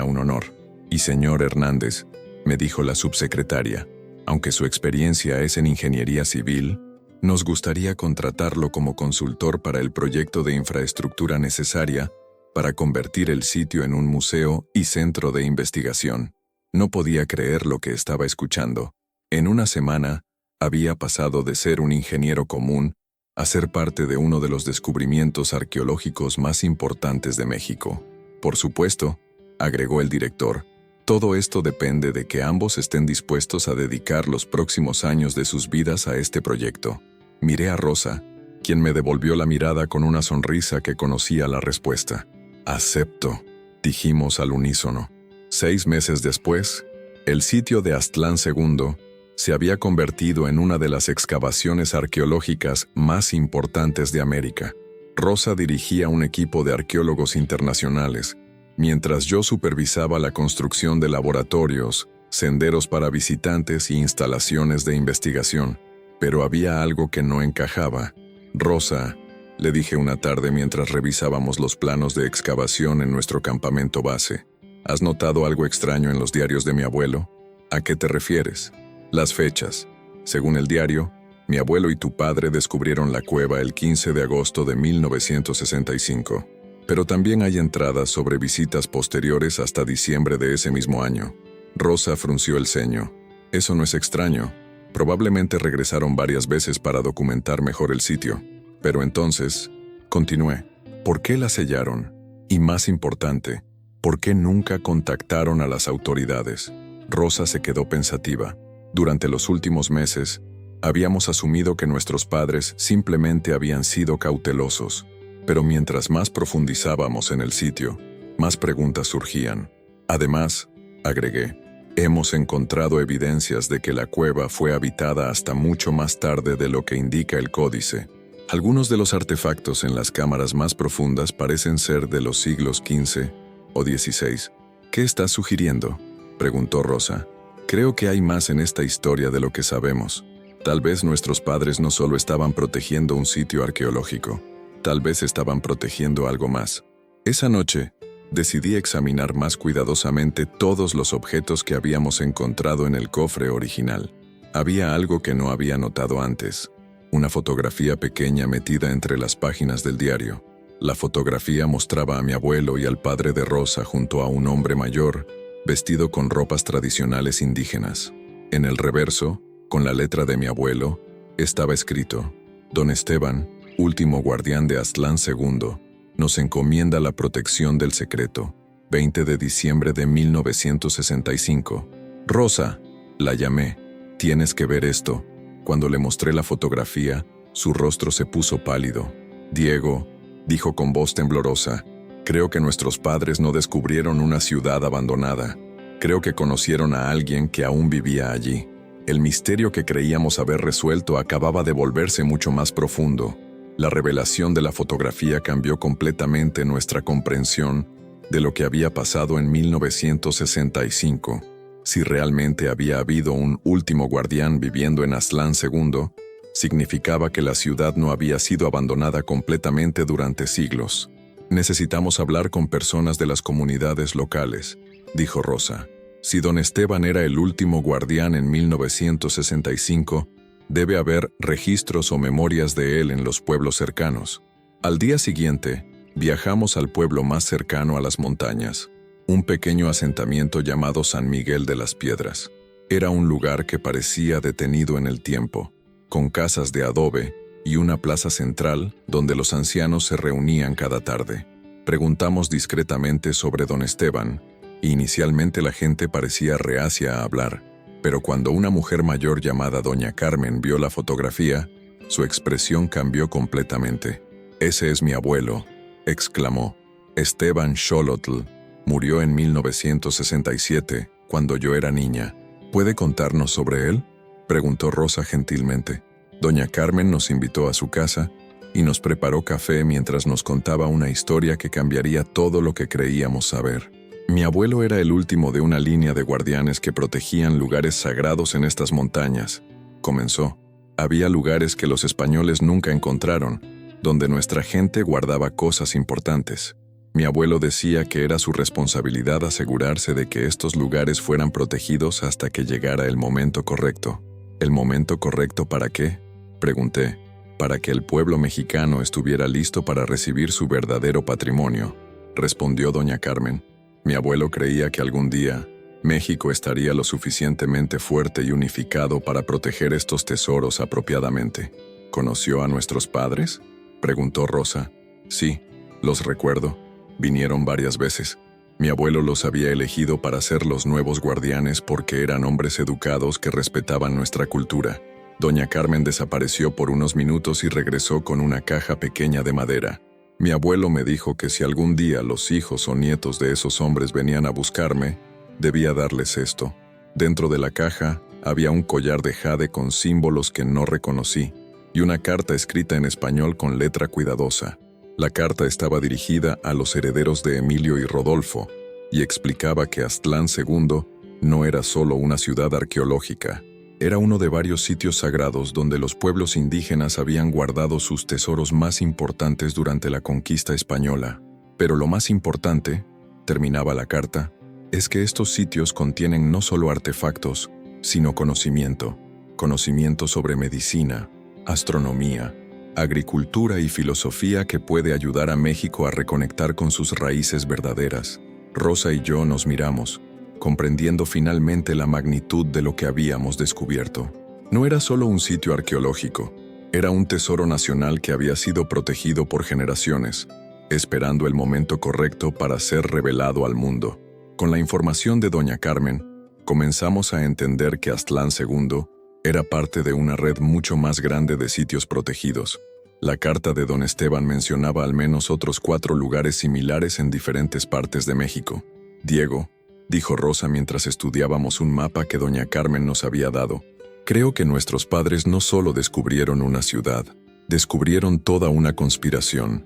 un honor. Y señor Hernández, me dijo la subsecretaria, aunque su experiencia es en ingeniería civil, nos gustaría contratarlo como consultor para el proyecto de infraestructura necesaria para convertir el sitio en un museo y centro de investigación. No podía creer lo que estaba escuchando. En una semana, había pasado de ser un ingeniero común a ser parte de uno de los descubrimientos arqueológicos más importantes de México. Por supuesto, agregó el director, todo esto depende de que ambos estén dispuestos a dedicar los próximos años de sus vidas a este proyecto. Miré a Rosa, quien me devolvió la mirada con una sonrisa que conocía la respuesta. Acepto, dijimos al unísono. 6 meses después, el sitio de Aztlán II se había convertido en una de las excavaciones arqueológicas más importantes de América. Rosa dirigía un equipo de arqueólogos internacionales, mientras yo supervisaba la construcción de laboratorios, senderos para visitantes y instalaciones de investigación. Pero había algo que no encajaba. Rosa, le dije una tarde mientras revisábamos los planos de excavación en nuestro campamento base, ¿has notado algo extraño en los diarios de mi abuelo? ¿A qué te refieres? Las fechas. Según el diario, mi abuelo y tu padre descubrieron la cueva el 15 de agosto de 1965. Pero también hay entradas sobre visitas posteriores hasta diciembre de ese mismo año. Rosa frunció el ceño. Eso no es extraño. Probablemente regresaron varias veces para documentar mejor el sitio. Pero entonces, continué, ¿por qué la sellaron? Y más importante, ¿por qué nunca contactaron a las autoridades? Rosa se quedó pensativa. Durante los últimos meses, habíamos asumido que nuestros padres simplemente habían sido cautelosos. Pero mientras más profundizábamos en el sitio, más preguntas surgían. Además, agregué, hemos encontrado evidencias de que la cueva fue habitada hasta mucho más tarde de lo que indica el códice. Algunos de los artefactos en las cámaras más profundas parecen ser de los siglos XV o XVI. ¿Qué estás sugiriendo?, preguntó Rosa. Creo que hay más en esta historia de lo que sabemos. Tal vez nuestros padres no solo estaban protegiendo un sitio arqueológico, tal vez estaban protegiendo algo más. Esa noche, decidí examinar más cuidadosamente todos los objetos que habíamos encontrado en el cofre original. Había algo que no había notado antes, una fotografía pequeña metida entre las páginas del diario. La fotografía mostraba a mi abuelo y al padre de Rosa junto a un hombre mayor, vestido con ropas tradicionales indígenas. En el reverso, con la letra de mi abuelo, estaba escrito: Don Esteban, último guardián de Aztlán II, nos encomienda la protección del secreto. 20 de diciembre de 1965. Rosa, la llamé. Tienes que ver esto. Cuando le mostré la fotografía, su rostro se puso pálido. Diego, dijo con voz temblorosa, creo que nuestros padres no descubrieron una ciudad abandonada. Creo que conocieron a alguien que aún vivía allí. El misterio que creíamos haber resuelto acababa de volverse mucho más profundo. La revelación de la fotografía cambió completamente nuestra comprensión de lo que había pasado en 1965. Si realmente había habido un último guardián viviendo en Aztlán II, significaba que la ciudad no había sido abandonada completamente durante siglos. Necesitamos hablar con personas de las comunidades locales, dijo Rosa. Si don Esteban era el último guardián en 1965, debe haber registros o memorias de él en los pueblos cercanos. Al día siguiente, viajamos al pueblo más cercano a las montañas, un pequeño asentamiento llamado San Miguel de las Piedras. Era un lugar que parecía detenido en el tiempo, con casas de adobe y una plaza central donde los ancianos se reunían cada tarde. Preguntamos discretamente sobre don Esteban, y inicialmente la gente parecía reacia a hablar, pero cuando una mujer mayor llamada doña Carmen vio la fotografía, su expresión cambió completamente. «Ese es mi abuelo», exclamó. «Esteban Xolotl murió en 1967, cuando yo era niña. ¿Puede contarnos sobre él?», preguntó Rosa gentilmente. Doña Carmen nos invitó a su casa y nos preparó café mientras nos contaba una historia que cambiaría todo lo que creíamos saber. Mi abuelo era el último de una línea de guardianes que protegían lugares sagrados en estas montañas, comenzó. Había lugares que los españoles nunca encontraron, donde nuestra gente guardaba cosas importantes. Mi abuelo decía que era su responsabilidad asegurarse de que estos lugares fueran protegidos hasta que llegara el momento correcto. ¿El momento correcto para qué?, pregunté. Para que el pueblo mexicano estuviera listo para recibir su verdadero patrimonio, respondió doña Carmen. Mi abuelo creía que algún día México estaría lo suficientemente fuerte y unificado para proteger estos tesoros apropiadamente. ¿Conoció a nuestros padres?, preguntó Rosa. Sí, los recuerdo. Vinieron varias veces. Mi abuelo los había elegido para ser los nuevos guardianes porque eran hombres educados que respetaban nuestra cultura. Doña Carmen desapareció por unos minutos y regresó con una caja pequeña de madera. Mi abuelo me dijo que si algún día los hijos o nietos de esos hombres venían a buscarme, debía darles esto. Dentro de la caja había un collar de jade con símbolos que no reconocí y una carta escrita en español con letra cuidadosa. La carta estaba dirigida a los herederos de Emilio y Rodolfo y explicaba que Aztlán II no era solo una ciudad arqueológica. Era uno de varios sitios sagrados donde los pueblos indígenas habían guardado sus tesoros más importantes durante la conquista española. Pero lo más importante, terminaba la carta, es que estos sitios contienen no solo artefactos, sino conocimiento. Conocimiento sobre medicina, astronomía, agricultura y filosofía que puede ayudar a México a reconectar con sus raíces verdaderas. Rosa y yo nos miramos, comprendiendo finalmente la magnitud de lo que habíamos descubierto. No era solo un sitio arqueológico, era un tesoro nacional que había sido protegido por generaciones, esperando el momento correcto para ser revelado al mundo. Con la información de doña Carmen, comenzamos a entender que Aztlán II era parte de una red mucho más grande de sitios protegidos. La carta de don Esteban mencionaba al menos otros 4 lugares similares en diferentes partes de México. Diego, dijo Rosa mientras estudiábamos un mapa que doña Carmen nos había dado, creo que nuestros padres no solo descubrieron una ciudad, descubrieron toda una conspiración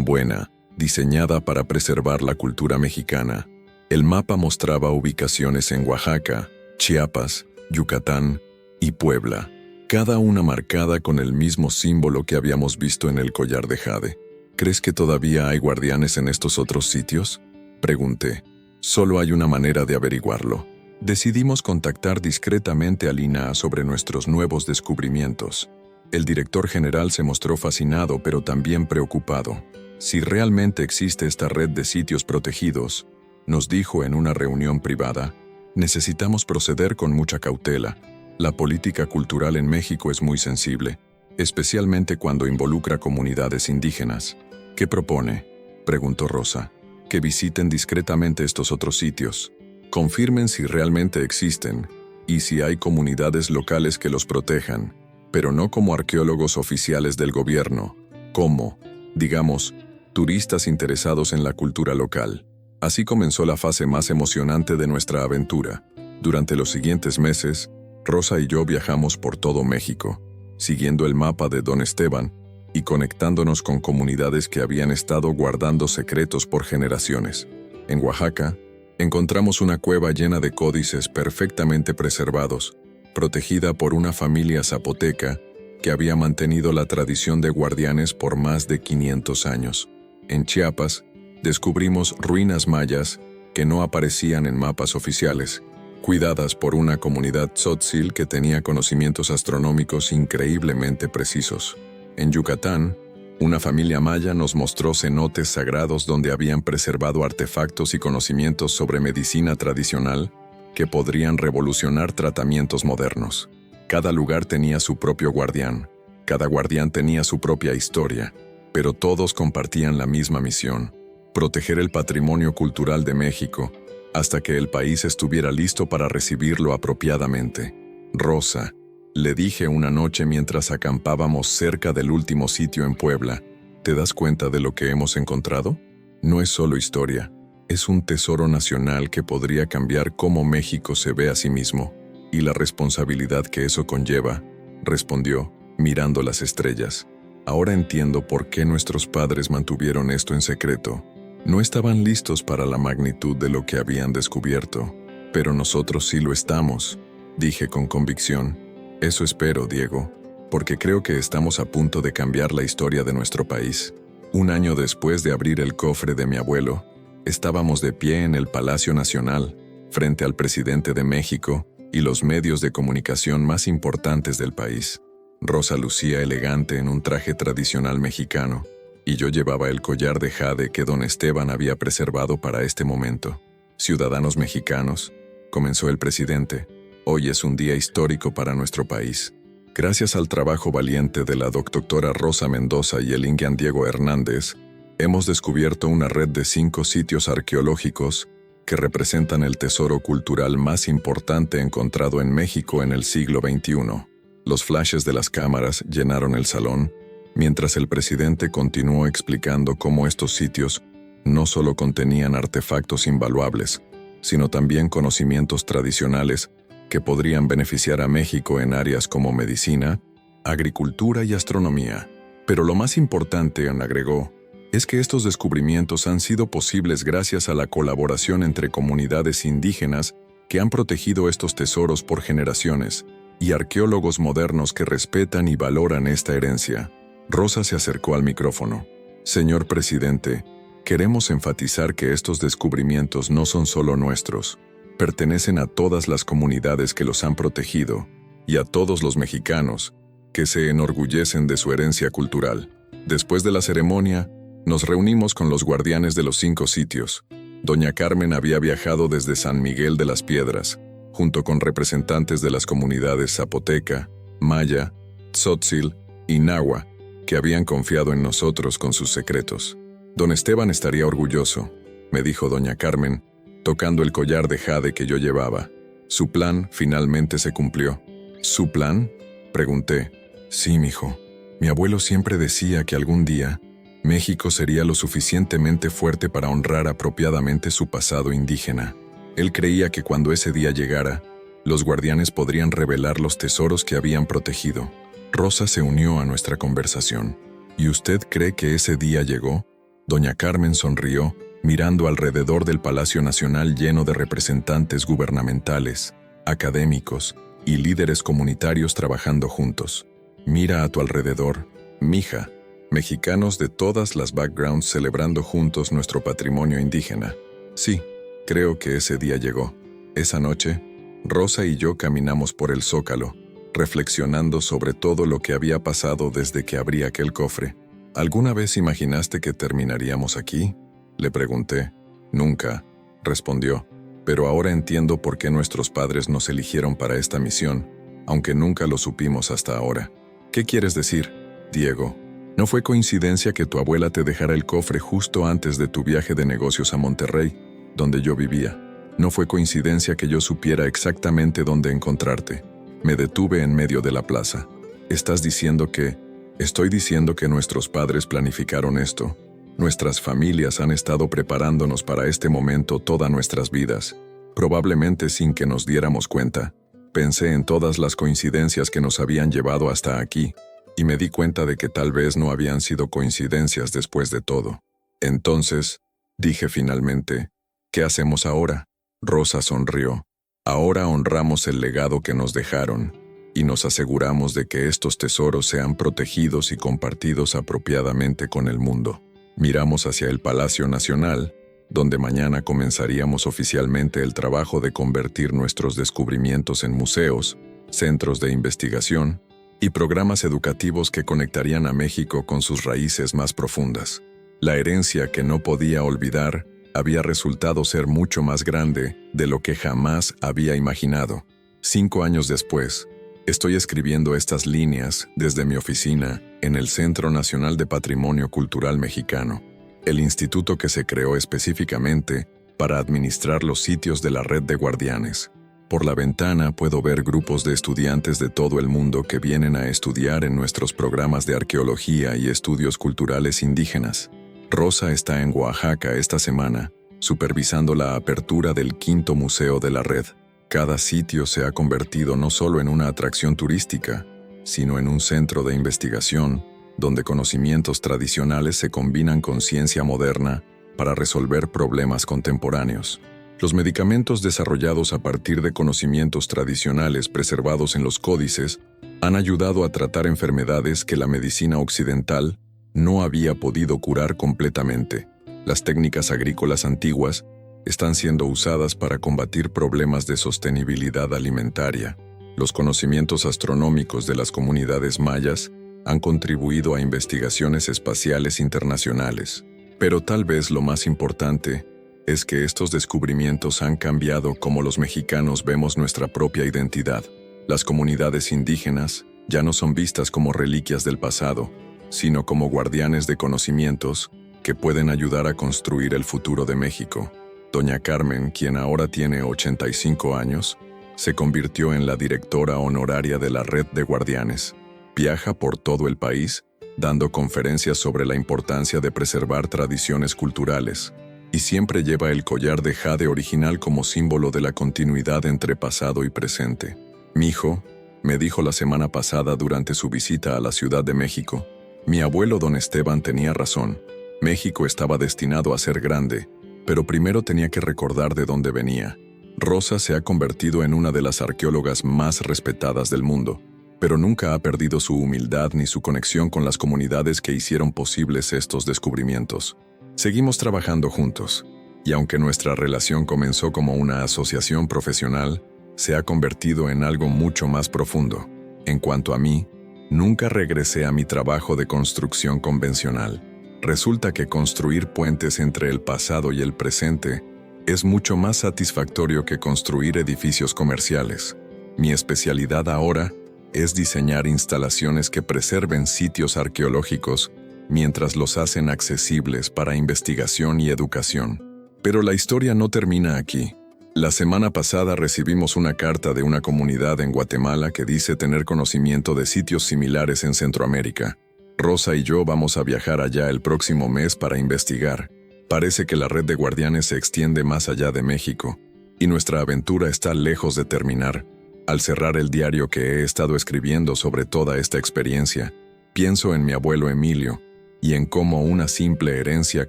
buena, diseñada para preservar la cultura mexicana. El mapa mostraba ubicaciones en Oaxaca, Chiapas, Yucatán y Puebla, cada una marcada con el mismo símbolo que habíamos visto en el collar de jade. ¿Crees que todavía hay guardianes en estos otros sitios?, pregunté. Solo hay una manera de averiguarlo. Decidimos contactar discretamente al INAH sobre nuestros nuevos descubrimientos. El director general se mostró fascinado, pero también preocupado. Si realmente existe esta red de sitios protegidos, nos dijo en una reunión privada, necesitamos proceder con mucha cautela. La política cultural en México es muy sensible, especialmente cuando involucra comunidades indígenas. ¿Qué propone?, preguntó Rosa. Que visiten discretamente estos otros sitios. Confirmen si realmente existen y si hay comunidades locales que los protejan, pero no como arqueólogos oficiales del gobierno, como, digamos, turistas interesados en la cultura local. Así comenzó la fase más emocionante de nuestra aventura. Durante los siguientes meses, Rosa y yo viajamos por todo México, siguiendo el mapa de Don Esteban y conectándonos con comunidades que habían estado guardando secretos por generaciones. En Oaxaca, encontramos una cueva llena de códices perfectamente preservados, protegida por una familia zapoteca que había mantenido la tradición de guardianes por más de 500 años. En Chiapas, descubrimos ruinas mayas que no aparecían en mapas oficiales, cuidadas por una comunidad tzotzil que tenía conocimientos astronómicos increíblemente precisos. En Yucatán, una familia maya nos mostró cenotes sagrados donde habían preservado artefactos y conocimientos sobre medicina tradicional que podrían revolucionar tratamientos modernos. Cada lugar tenía su propio guardián, cada guardián tenía su propia historia, pero todos compartían la misma misión: proteger el patrimonio cultural de México hasta que el país estuviera listo para recibirlo apropiadamente. Rosa, le dije una noche mientras acampábamos cerca del último sitio en Puebla, ¿te das cuenta de lo que hemos encontrado? No es solo historia, es un tesoro nacional que podría cambiar cómo México se ve a sí mismo, y la responsabilidad que eso conlleva, respondió, mirando las estrellas. Ahora entiendo por qué nuestros padres mantuvieron esto en secreto. No estaban listos para la magnitud de lo que habían descubierto, pero nosotros sí lo estamos, dije con convicción. Eso espero, Diego, porque creo que estamos a punto de cambiar la historia de nuestro país. Un año después de abrir el cofre de mi abuelo, estábamos de pie en el Palacio Nacional, frente al presidente de México y los medios de comunicación más importantes del país. Rosa lucía elegante en un traje tradicional mexicano, y yo llevaba el collar de jade que don Esteban había preservado para este momento. Ciudadanos mexicanos, comenzó el presidente, hoy es un día histórico para nuestro país. Gracias al trabajo valiente de la doctora Rosa Mendoza y el Ingian Diego Hernández, hemos descubierto una red de 5 sitios arqueológicos que representan el tesoro cultural más importante encontrado en México en el siglo XXI. Los flashes de las cámaras llenaron el salón, mientras el presidente continuó explicando cómo estos sitios no solo contenían artefactos invaluables, sino también conocimientos tradicionales que podrían beneficiar a México en áreas como medicina, agricultura y astronomía. Pero lo más importante, agregó, es que estos descubrimientos han sido posibles gracias a la colaboración entre comunidades indígenas que han protegido estos tesoros por generaciones y arqueólogos modernos que respetan y valoran esta herencia. Rosa se acercó al micrófono. Señor presidente, queremos enfatizar que estos descubrimientos no son solo nuestros. Pertenecen a todas las comunidades que los han protegido y a todos los mexicanos que se enorgullecen de su herencia cultural. Después de la ceremonia, nos reunimos con los guardianes de los 5 sitios. Doña Carmen había viajado desde San Miguel de las Piedras, junto con representantes de las comunidades zapoteca, maya, tzotzil y náhuatl, que habían confiado en nosotros con sus secretos. Don Esteban estaría orgulloso, me dijo doña Carmen, tocando el collar de jade que yo llevaba. Su plan finalmente se cumplió. ¿Su plan?, pregunté. Sí, mijo. Mi abuelo siempre decía que algún día México sería lo suficientemente fuerte para honrar apropiadamente su pasado indígena. Él creía que cuando ese día llegara, los guardianes podrían revelar los tesoros que habían protegido. Rosa se unió a nuestra conversación. ¿Y usted cree que ese día llegó? Doña Carmen sonrió mirando alrededor del Palacio Nacional lleno de representantes gubernamentales, académicos y líderes comunitarios trabajando juntos. Mira a tu alrededor, mija, mexicanos de todas las backgrounds celebrando juntos nuestro patrimonio indígena. Sí, creo que ese día llegó. Esa noche, Rosa y yo caminamos por el Zócalo, reflexionando sobre todo lo que había pasado desde que abrí aquel cofre. ¿Alguna vez imaginaste que terminaríamos aquí?, le pregunté. Nunca, respondió, pero ahora entiendo por qué nuestros padres nos eligieron para esta misión, aunque nunca lo supimos hasta ahora. ¿Qué quieres decir, Diego? ¿No fue coincidencia que tu abuela te dejara el cofre justo antes de tu viaje de negocios a Monterrey, donde yo vivía? ¿No fue coincidencia que yo supiera exactamente dónde encontrarte? Me detuve en medio de la plaza. ¿Estás diciendo que...? Estoy diciendo que nuestros padres planificaron esto. Nuestras familias han estado preparándonos para este momento todas nuestras vidas, probablemente sin que nos diéramos cuenta. Pensé en todas las coincidencias que nos habían llevado hasta aquí, y me di cuenta de que tal vez no habían sido coincidencias después de todo. Entonces, dije finalmente, ¿qué hacemos ahora? Rosa sonrió. Ahora honramos el legado que nos dejaron, y nos aseguramos de que estos tesoros sean protegidos y compartidos apropiadamente con el mundo. Miramos hacia el Palacio Nacional, donde mañana comenzaríamos oficialmente el trabajo de convertir nuestros descubrimientos en museos, centros de investigación y programas educativos que conectarían a México con sus raíces más profundas. La herencia que no podía olvidar había resultado ser mucho más grande de lo que jamás había imaginado. 5 años después, estoy escribiendo estas líneas desde mi oficina en el Centro Nacional de Patrimonio Cultural Mexicano, el instituto que se creó específicamente para administrar los sitios de la red de guardianes. Por la ventana puedo ver grupos de estudiantes de todo el mundo que vienen a estudiar en nuestros programas de arqueología y estudios culturales indígenas. Rosa está en Oaxaca esta semana, supervisando la apertura del 5º museo de la red. Cada sitio se ha convertido no solo en una atracción turística, sino en un centro de investigación, donde conocimientos tradicionales se combinan con ciencia moderna para resolver problemas contemporáneos. Los medicamentos desarrollados a partir de conocimientos tradicionales preservados en los códices han ayudado a tratar enfermedades que la medicina occidental no había podido curar completamente. Las técnicas agrícolas antiguas están siendo usadas para combatir problemas de sostenibilidad alimentaria. Los conocimientos astronómicos de las comunidades mayas han contribuido a investigaciones espaciales internacionales. Pero tal vez lo más importante es que estos descubrimientos han cambiado cómo los mexicanos vemos nuestra propia identidad. Las comunidades indígenas ya no son vistas como reliquias del pasado, sino como guardianes de conocimientos que pueden ayudar a construir el futuro de México. Doña Carmen, quien ahora tiene 85 años, se convirtió en la directora honoraria de la red de guardianes. Viaja por todo el país, dando conferencias sobre la importancia de preservar tradiciones culturales, y siempre lleva el collar de jade original como símbolo de la continuidad entre pasado y presente. «Mijo», me dijo la semana pasada durante su visita a la Ciudad de México, mi abuelo don Esteban tenía razón. México estaba destinado a ser grande, pero primero tenía que recordar de dónde venía. Rosa se ha convertido en una de las arqueólogas más respetadas del mundo, pero nunca ha perdido su humildad ni su conexión con las comunidades que hicieron posibles estos descubrimientos. Seguimos trabajando juntos, y aunque nuestra relación comenzó como una asociación profesional, se ha convertido en algo mucho más profundo. En cuanto a mí, nunca regresé a mi trabajo de construcción convencional. Resulta que construir puentes entre el pasado y el presente es mucho más satisfactorio que construir edificios comerciales. Mi especialidad ahora es diseñar instalaciones que preserven sitios arqueológicos mientras los hacen accesibles para investigación y educación. Pero la historia no termina aquí. La semana pasada recibimos una carta de una comunidad en Guatemala que dice tener conocimiento de sitios similares en Centroamérica. Rosa y yo vamos a viajar allá el próximo mes para investigar. Parece que la red de guardianes se extiende más allá de México, y nuestra aventura está lejos de terminar. Al cerrar el diario que he estado escribiendo sobre toda esta experiencia, pienso en mi abuelo Emilio, y en cómo una simple herencia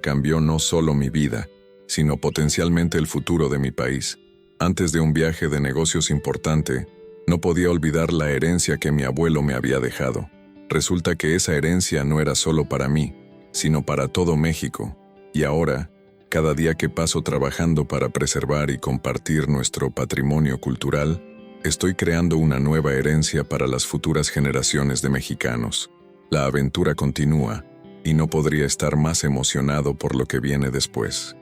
cambió no solo mi vida, sino potencialmente el futuro de mi país. Antes de un viaje de negocios importante, no podía olvidar la herencia que mi abuelo me había dejado. Resulta que esa herencia no era solo para mí, sino para todo México. Y ahora, cada día que paso trabajando para preservar y compartir nuestro patrimonio cultural, estoy creando una nueva herencia para las futuras generaciones de mexicanos. La aventura continúa, y no podría estar más emocionado por lo que viene después.